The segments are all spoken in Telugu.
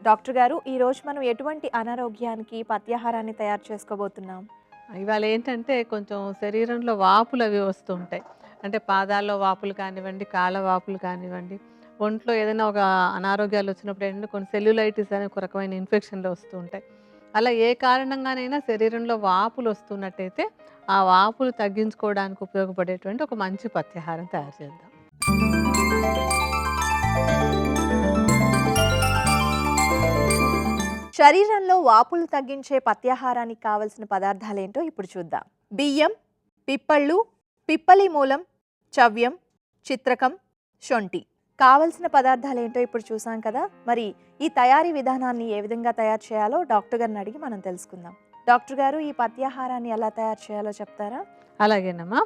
డాక్టర్ గారు, ఈరోజు మనం ఎటువంటి అనారోగ్యానికి పథ్యాహారాన్ని తయారు చేసుకోబోతున్నాం? ఇవాళ ఏంటంటే కొంచెం శరీరంలో వాపులవి వస్తూ ఉంటాయి. అంటే పాదాల్లో వాపులు కానివ్వండి, కాళ్ళ వాపులు కానివ్వండి, ఒంట్లో ఏదైనా ఒక అనారోగ్యాలు వచ్చినప్పుడు ఏంటంటే కొన్ని సెల్యులైటిస్ అనే ఒక రకమైన ఇన్ఫెక్షన్‌లు వస్తూ ఉంటాయి. అలా ఏ కారణంగానైనా శరీరంలో వాపులు వస్తున్నట్టయితే, ఆ వాపులు తగ్గించుకోవడానికి ఉపయోగపడేటువంటి ఒక మంచి పథ్యాహారం తయారు చేద్దాం. శరీరంలో వాపులు తగ్గించే పథ్యాహారానికి కావలసిన పదార్థాలేంటో ఇప్పుడు చూద్దాం. బియ్యం, పిప్పళ్ళు, పిప్పలి మూలం, చవ్యం, చిత్రకం, శొంఠి. కావలసిన పదార్థాలేంటో ఇప్పుడు చూసాం కదా. మరి ఈ తయారీ విధానాన్ని ఏ విధంగా తయారు చేయాలో డాక్టర్ గారిని అడిగి మనం తెలుసుకుందాం. డాక్టర్ గారు, ఈ పథ్యాహారాన్ని ఎలా తయారు చేయాలో చెప్తారా? అలాగేనమ్మా.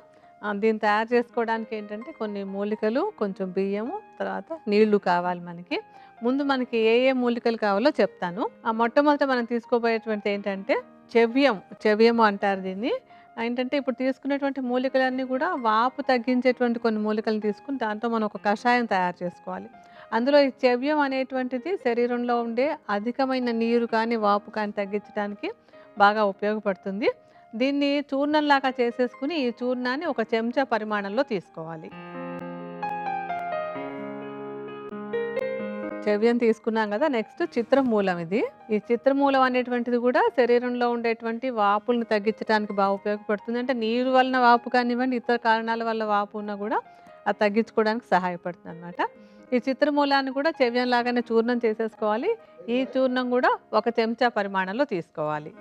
దీన్ని తయారు చేసుకోవడానికి ఏంటంటే కొన్ని మూలికలు, కొంచెం బియ్యము, తర్వాత నీళ్లు కావాలి మనకి. ముందు మనకి ఏ ఏ మూలికలు కావాలో చెప్తాను. మొట్టమొదట మనం తీసుకోబోయేటువంటిది ఏంటంటే చెవ్యము అంటారు దీన్ని. ఏంటంటే ఇప్పుడు తీసుకునేటువంటి మూలికలన్నీ కూడా వాపు తగ్గించేటువంటి కొన్ని మూలికలను తీసుకొని దాంతో మనం ఒక కషాయం తయారు చేసుకోవాలి. అందులో ఈ చెవ్యం అనేటువంటిది శరీరంలో ఉండే అధికమైన నీరు కానీ, వాపు కానీ తగ్గించడానికి బాగా ఉపయోగపడుతుంది. దీన్ని చూర్ణంలాగా చేసేసుకుని ఈ చూర్ణాన్ని ఒక చెంచా పరిమాణంలో తీసుకోవాలి. చెవ్యం తీసుకున్నాం కదా, నెక్స్ట్ చిత్రమూలం. ఈ చిత్రమూలం అనేటువంటిది కూడా శరీరంలో ఉండేటువంటి వాపులను తగ్గించడానికి బాగా ఉపయోగపడుతుంది. అంటే నీరు వలన వాపు కానివ్వండి, ఇతర కారణాల వల్ల వాపు ఉన్నా కూడా అది తగ్గించుకోవడానికి సహాయపడుతుంది అనమాట. ఈ చిత్రమూలాన్ని కూడా చెవ్యం లాగానే చూర్ణం చేసేసుకోవాలి. ఈ చూర్ణం కూడా ఒక చెంచా పరిమాణంలో తీసుకోవాలి.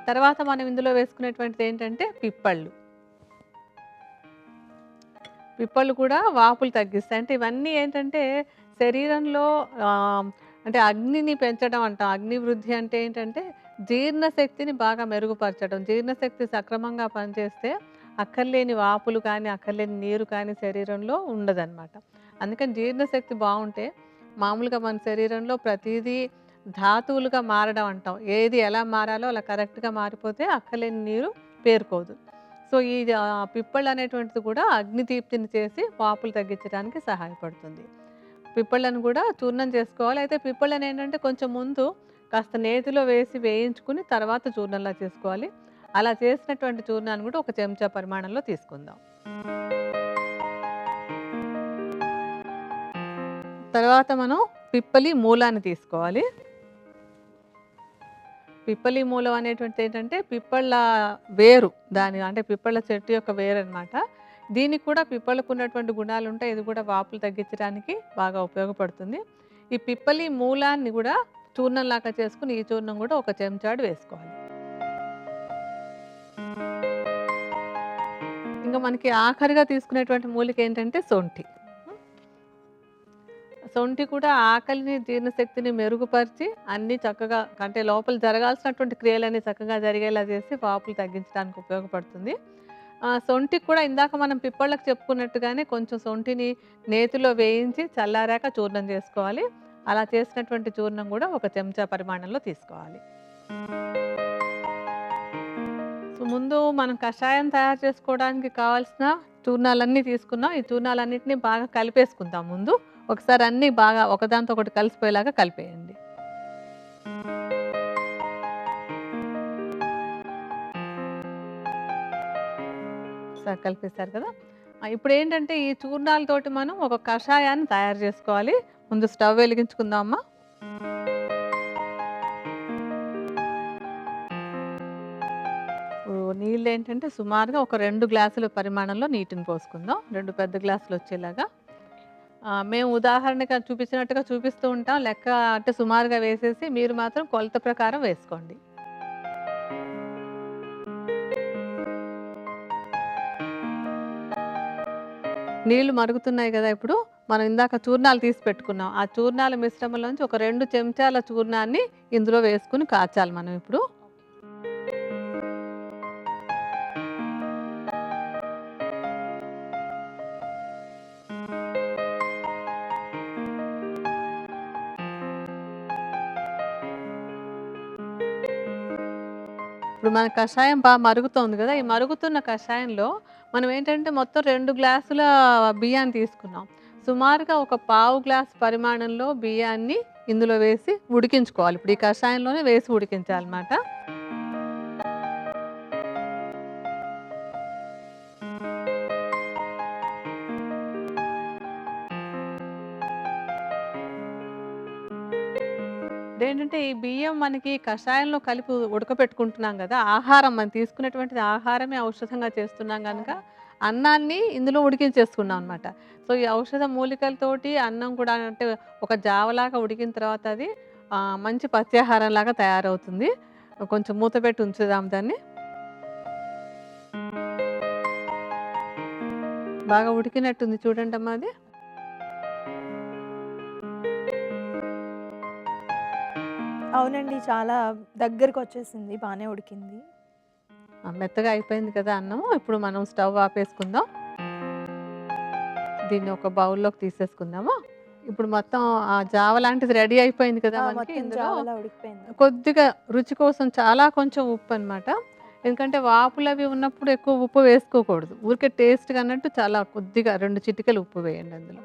తర్వాత మనం ఇందులో వేసుకునేటువంటిది ఏంటంటే పిప్పళ్ళు కూడా వాపులు తగ్గిస్తాయి. అంటే ఇవన్నీ ఏంటంటే శరీరంలో అంటే అగ్నిని పెంచడం అంటాం. అగ్ని వృద్ధి అంటే ఏంటంటే జీర్ణశక్తిని బాగా మెరుగుపరచడం. జీర్ణశక్తి సక్రమంగా పనిచేస్తే అక్కర్లేని వాపులు కానీ, అక్కర్లేని నీరు కానీ శరీరంలో ఉండదన్నమాట. అందుకని జీర్ణశక్తి బాగుంటే మామూలుగా మన శరీరంలో ప్రతిదీ ధాతువులుగా మారడం అంటాం. ఏది ఎలా మారాలో అలా కరెక్ట్‌గా మారిపోతే అక్కర్లేని నీరు పేరుకోదు. సో, ఈ పిప్పళ్ళు అనేటువంటిది కూడా అగ్ని దీప్తిని చేసి వాపులు తగ్గించడానికి సహాయపడుతుంది. పిప్పళ్ళను కూడా చూర్ణం చేసుకోవాలి. అయితే పిప్పళ్ళని ఏంటంటే కొంచెం ముందు కాస్త నేతిలో వేసి వేయించుకుని తర్వాత చూర్ణంలా చేసుకోవాలి. అలా చేసినటువంటి చూర్ణాన్ని కూడా ఒక చెంచా పరిమాణంలో తీసుకుందాం. తర్వాత మనం పిప్పలి మూలాన్ని తీసుకోవాలి. పిప్పలి మూలం అనేటువంటిది ఏంటంటే పిప్పళ్ళ వేరు. అంటే పిప్పళ్ళ చెట్టు యొక్క వేరనమాట. దీనికి కూడా పిప్పళ్ళకు ఉన్నటువంటి గుణాలు ఉంటాయి. ఇది కూడా వాపులు తగ్గించడానికి బాగా ఉపయోగపడుతుంది. ఈ పిప్పలి మూలాన్ని కూడా చూర్ణంలాగా చేసుకుని ఈ చూర్ణం కూడా ఒక చెంచాడు వేసుకోవాలి. ఇంకా మనకి ఆఖరిగా తీసుకునేటువంటి మూలిక ఏంటంటే శొంఠి. శొంఠి కూడా ఆకలిని, జీర్ణశక్తిని మెరుగుపరిచి అన్నీ చక్కగా అంటే లోపల జరగాల్సినటువంటి క్రియలన్నీ చక్కగా జరిగేలా చేసి వాపులు తగ్గించడానికి ఉపయోగపడుతుంది. శొంఠికి కూడా ఇందాక మనం పిప్పళ్ళకి చెప్పుకున్నట్టుగానే కొంచెం శొంఠిని నేతిలో వేయించి చల్లారాక చూర్ణం చేసుకోవాలి. అలా చేసినటువంటి చూర్ణం కూడా ఒక చెంచా పరిమాణంలో తీసుకోవాలి. సో, ముందు మనం కషాయం తయారు చేసుకోవడానికి కావాల్సిన చూర్ణాలన్నీ తీసుకున్నాం. ఈ చూర్ణాలన్నిటిని బాగా కలిపేసుకుందాం ముందు. ఒకసారి అన్నీ బాగా ఒకదాంతో ఒకటి కలిసిపోయేలాగా కలిపేయండి. ఒకసారి కలిపేశారు కదా. ఇప్పుడు ఏంటంటే ఈ చూర్ణాలతోటి మనం ఒక కషాయాన్ని తయారు చేసుకోవాలి. ముందు స్టవ్ వెలిగించుకుందామా. ఇప్పుడు నీళ్ళు ఏంటంటే సుమారుగా ఒక 2 గ్లాసుల పరిమాణంలో నీటిని పోసుకుందాం. 2 పెద్ద గ్లాసులు వచ్చేలాగా. మేము ఉదాహరణగా చూపించినట్టుగా చూపిస్తూ ఉంటాం. లెక్క అంటే సుమారుగా వేసేసి మీరు మాత్రం కొలత ప్రకారం వేసుకోండి. నీళ్లు మరుగుతున్నాయి కదా. ఇప్పుడు మనం ఇందాక చూర్ణాలు తీసి పెట్టుకున్నాం. ఆ చూర్ణాల మిశ్రమంలోంచి ఒక 2 చెంచాల చూర్ణాన్ని ఇందులో వేసుకుని కాచాలి మనం ఇప్పుడు. ఇప్పుడు మన కషాయం మరుగుతోంది కదా. ఈ మరుగుతున్న కషాయంలో మనం ఏంటంటే మొత్తం 2 గ్లాసుల బియ్యాన్ని తీసుకున్నాం. సుమారుగా ఒక పావు గ్లాస్ పరిమాణంలో బియ్యాన్ని ఇందులో వేసి ఉడికించుకోవాలి. ఇప్పుడు ఈ కషాయంలోనే వేసి ఉడికించాలన్నమాట. ఇదేంటంటే ఈ బియ్యం మనకి కషాయంలో కలిపి ఉడకపెట్టుకుంటున్నాం కదా! ఆహారం మనం తీసుకునేటువంటిది ఆహారమే ఔషధంగా చేస్తున్నాం గనుక అన్నాన్ని ఇందులో ఉడికించేసుకున్నాం అనమాట. సో, ఈ ఔషధ మూలికలతోటి అన్నం కూడా అంటే ఒక జావలాగా ఉడికిన తర్వాత అది మంచి పత్యాహారంలాగా తయారవుతుంది. కొంచెం మూత పెట్టి ఉంచుదాం దాన్ని. బాగా ఉడికినట్టుంది చూడండమ్మా అది. అవునండి. చాలా దగ్గరకొచ్చేసింది. బానే ఉడికింది. మెత్తగా అయిపోయింది కదా అన్నం. ఇప్పుడు మనం స్టవ్ ఆపేసుకుందాం. దీన్ని ఒక బౌల్‌లోకి తీసేసుకుందాము. ఇప్పుడు మొత్తం జావ లాంటిది రెడీ అయిపోయింది కదా మనకి. మొత్తం ఇందులో జావలా ఉడికిపోయింది. కొద్దిగా రుచి కోసం చాలా కొంచెం ఉప్పనమాట. ఎందుకంటే వాపులవి ఉన్నప్పుడు ఎక్కువ ఉప్పు వేసుకోకూడదు. ఊరికే టేస్ట్‌గా అన్నట్టు చాలా కొద్దిగా 2 చిటికెలు ఉప్పు వేయండి అందులో.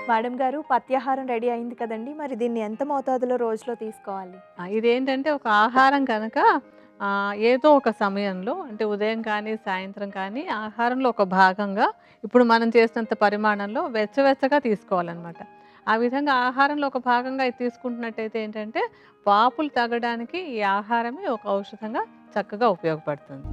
మేడం గారు పత్యాహారం రెడీ అయింది కదండీ! మరి దీన్ని ఎంత మోతాదులో రోజులో తీసుకోవాలి? ఇదేంటంటే ఒక ఆహారం కనుక ఏదో ఒక సమయంలో అంటే ఉదయం కానీ, సాయంత్రం కానీ ఆహారంలో ఒక భాగంగా ఇప్పుడు మనం చేసినంత పరిమాణంలో వెచ్చవెచ్చగా తీసుకోవాలనమాట. ఆ విధంగా ఆహారంలో ఒక భాగంగా ఇది తీసుకుంటున్నట్టయితే ఏంటంటే వాపులు తగ్గడానికి ఈ ఆహారమే ఒక ఔషధంగా చక్కగా ఉపయోగపడుతుంది.